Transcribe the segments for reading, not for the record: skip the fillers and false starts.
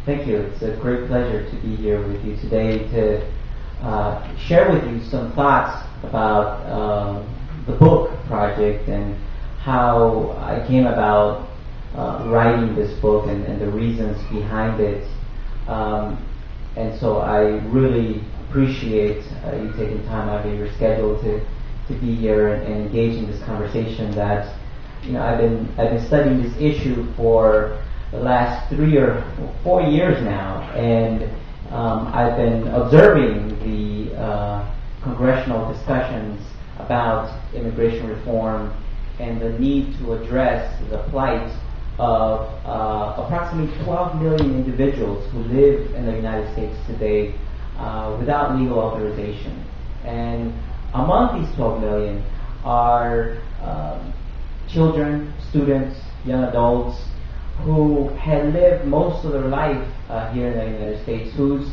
Thank you. It's a great pleasure to be here with you today to share with you some thoughts about the book project and how I came about writing this book and the reasons behind it. And so I really appreciate you taking time out of your schedule to be here and engage in this conversation that, I've been studying this issue for the last 3 or 4 years now, and I've been observing the congressional discussions about immigration reform and the need to address the plight of approximately 12 million individuals who live in the United States today without legal authorization. And among these 12 million are children, students, young adults who had lived most of their life here in the United States, whose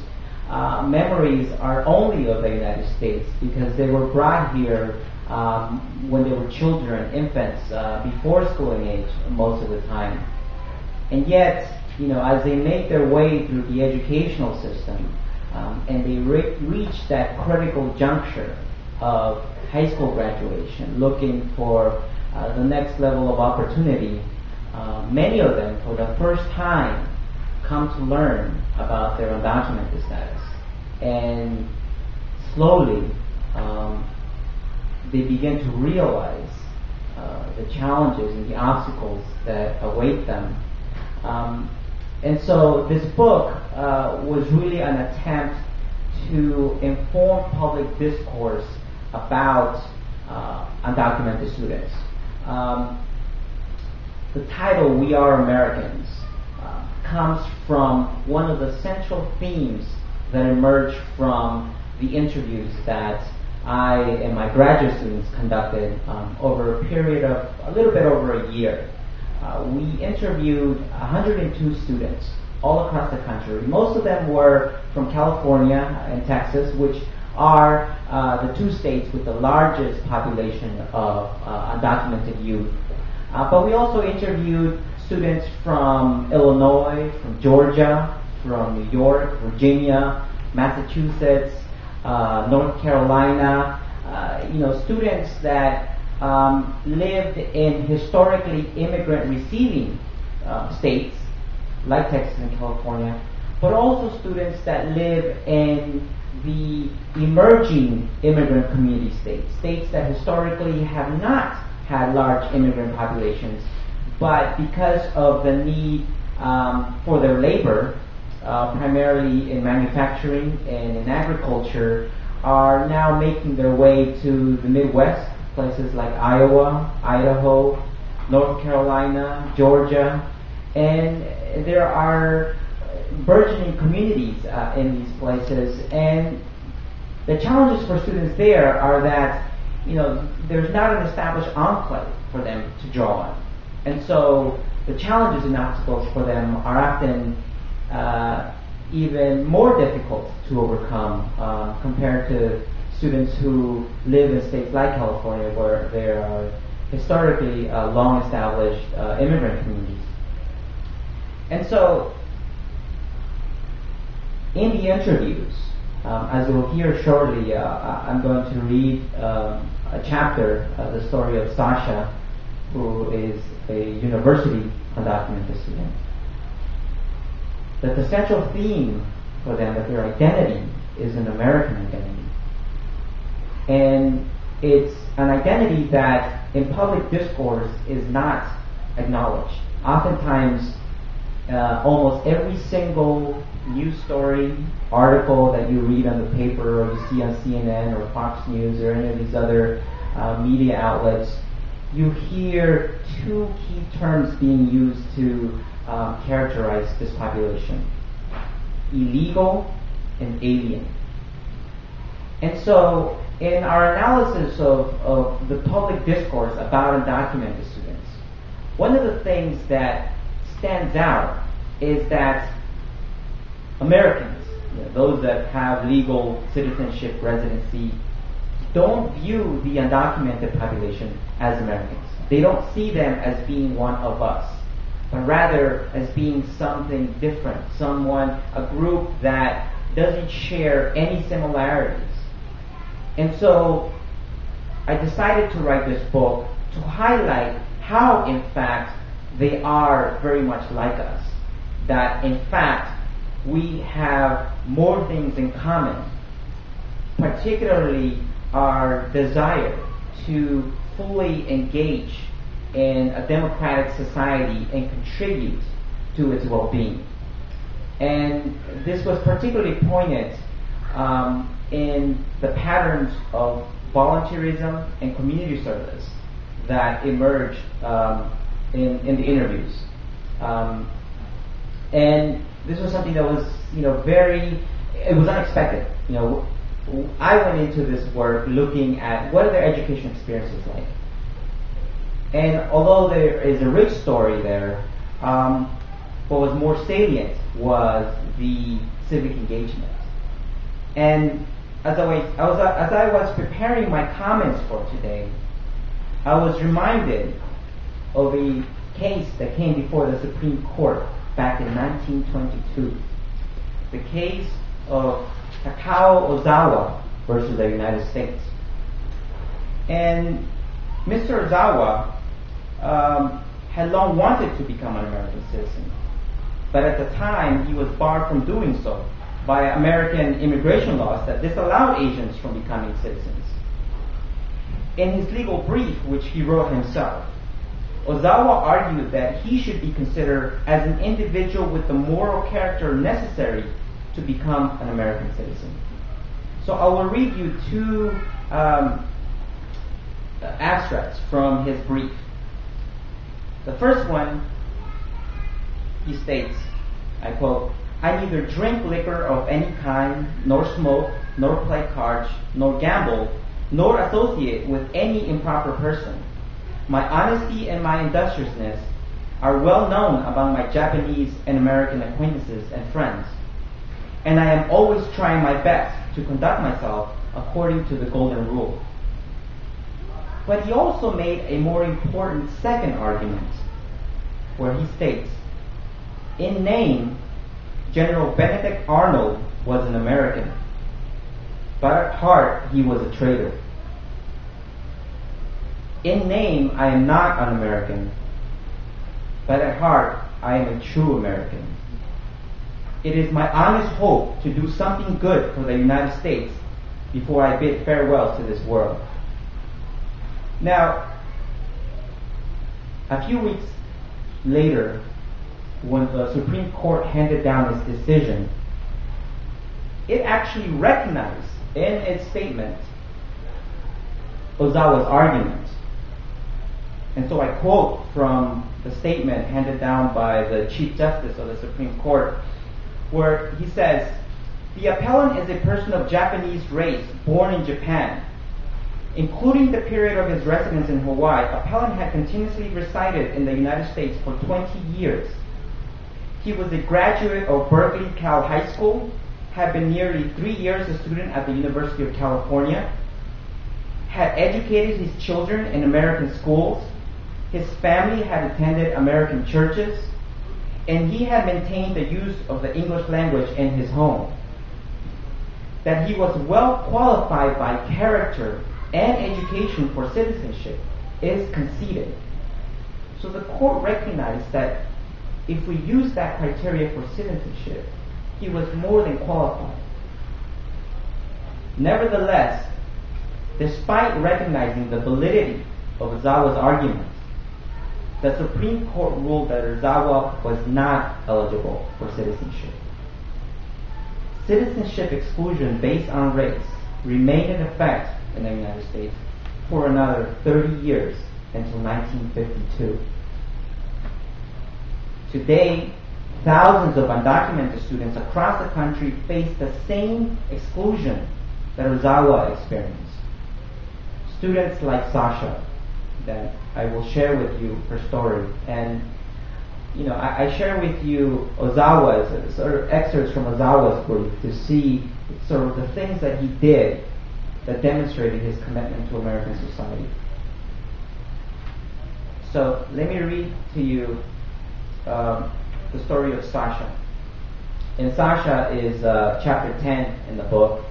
memories are only of the United States because they were brought here when they were children, infants, before schooling age most of the time. And yet, as they make their way through the educational system and they reach that critical juncture of high school graduation, looking for the next level of opportunity, many of them, for the first time, come to learn about their undocumented status. And slowly, they begin to realize the challenges and the obstacles that await them. And so this book was really an attempt to inform public discourse about undocumented students. The title, We Are Americans, comes from one of the central themes that emerged from the interviews that I and my graduate students conducted over a period of a little bit over a year. We interviewed 102 students all across the country. Most of them were from California and Texas, which are the two states with the largest population of undocumented youth. But we also interviewed students from Illinois, from Georgia, from New York, Virginia, Massachusetts, North Carolina, students that lived in historically immigrant receiving states like Texas and California, but also students that live in the emerging immigrant community states that historically have not had large immigrant populations, but because of the need for their labor, primarily in manufacturing and in agriculture, are now making their way to the Midwest, places like Iowa, Idaho, North Carolina, Georgia, and there are burgeoning communities in these places. And the challenges for students there are that there's not an established enclave for them to draw on. And so the challenges and obstacles for them are often even more difficult to overcome compared to students who live in states like California, where there are historically long-established immigrant communities. And so in the interviews, as you'll hear shortly, I'm going to read a chapter, the story of Sasha, who is a university undocumented student. That the central theme for them, that their identity is an American identity. And it's an identity that in public discourse is not acknowledged. Oftentimes, almost every single news story, article that you read on the paper or you see on CNN or Fox News or any of these other media outlets, you hear two key terms being used to characterize this population: illegal and alien. And so in our analysis of the public discourse about undocumented students, one of the things that stands out is that Americans, those that have legal citizenship residency, don't view the undocumented population as Americans. They don't see them as being one of us. but rather as being something different, a group that doesn't share any similarities. And so I decided to write this book to highlight how, in fact, they are very much like us. That, in fact, we have more things in common, particularly our desire to fully engage in a democratic society and contribute to its well-being. And this was particularly poignant in the patterns of volunteerism and community service that emerged in the interviews. And this was something that was, it was unexpected. I went into this work looking at what are their education experiences like. And although there is a rich story there, what was more salient was the civic engagement. And as I was preparing my comments for today, I was reminded of a case that came before the Supreme Court back in 1922. The case of Takao Ozawa versus the United States. And Mr. Ozawa had long wanted to become an American citizen, but at the time he was barred from doing so by American immigration laws that disallowed Asians from becoming citizens. In his legal brief, which he wrote himself, Ozawa argued that he should be considered as an individual with the moral character necessary to become an American citizen. So I will read you two abstracts from his brief. The first one, he states, I quote, "I neither drink liquor of any kind, nor smoke, nor play cards, nor gamble, nor associate with any improper person. My honesty and my industriousness are well known among my Japanese and American acquaintances and friends, and I am always trying my best to conduct myself according to the golden rule." But he also made a more important second argument, where he states, "In name, General Benedict Arnold was an American, but at heart he was a traitor. In name, I am not an American, but at heart I am a true American. It is my honest hope to do something good for the United States before I bid farewell to this world." Now, a few weeks later, when the Supreme Court handed down its decision, it actually recognized in its statement Ozawa's argument. And so I quote from the statement handed down by the Chief Justice of the Supreme Court, where he says, "The appellant is a person of Japanese race born in Japan. Including the period of his residence in Hawaii, appellant had continuously resided in the United States for 20 years. He was a graduate of Berkeley Cal High School, had been nearly 3 years a student at the University of California, had educated his children in American schools, his family had attended American churches, and he had maintained the use of the English language in his home. That he was well qualified by character and education for citizenship is conceded." So the court recognized that if we use that criteria for citizenship, he was more than qualified. Nevertheless, despite recognizing the validity of Ozawa's argument, the Supreme Court ruled that Ozawa was not eligible for citizenship. Citizenship exclusion based on race remained in effect in the United States for another 30 years until 1952. Today, thousands of undocumented students across the country face the same exclusion that Ozawa experienced. Students like Sasha, that I will share with you her story, and I share with you Ozawa's sort of excerpts from Ozawa's brief to see sort of the things that he did that demonstrated his commitment to American society. So let me read to you the story of Sasha. And Sasha is chapter 10 in the book.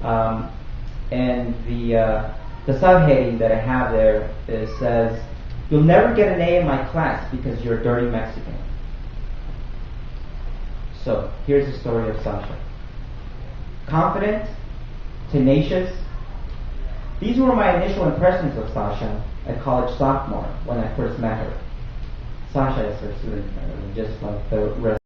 And the subheading that I have there says, "You'll never get an A in my class because you're a dirty Mexican." So, here's the story of Sasha. Confident, tenacious. These were my initial impressions of Sasha, a college sophomore, when I first met her. Sasha is her student, just like the rest.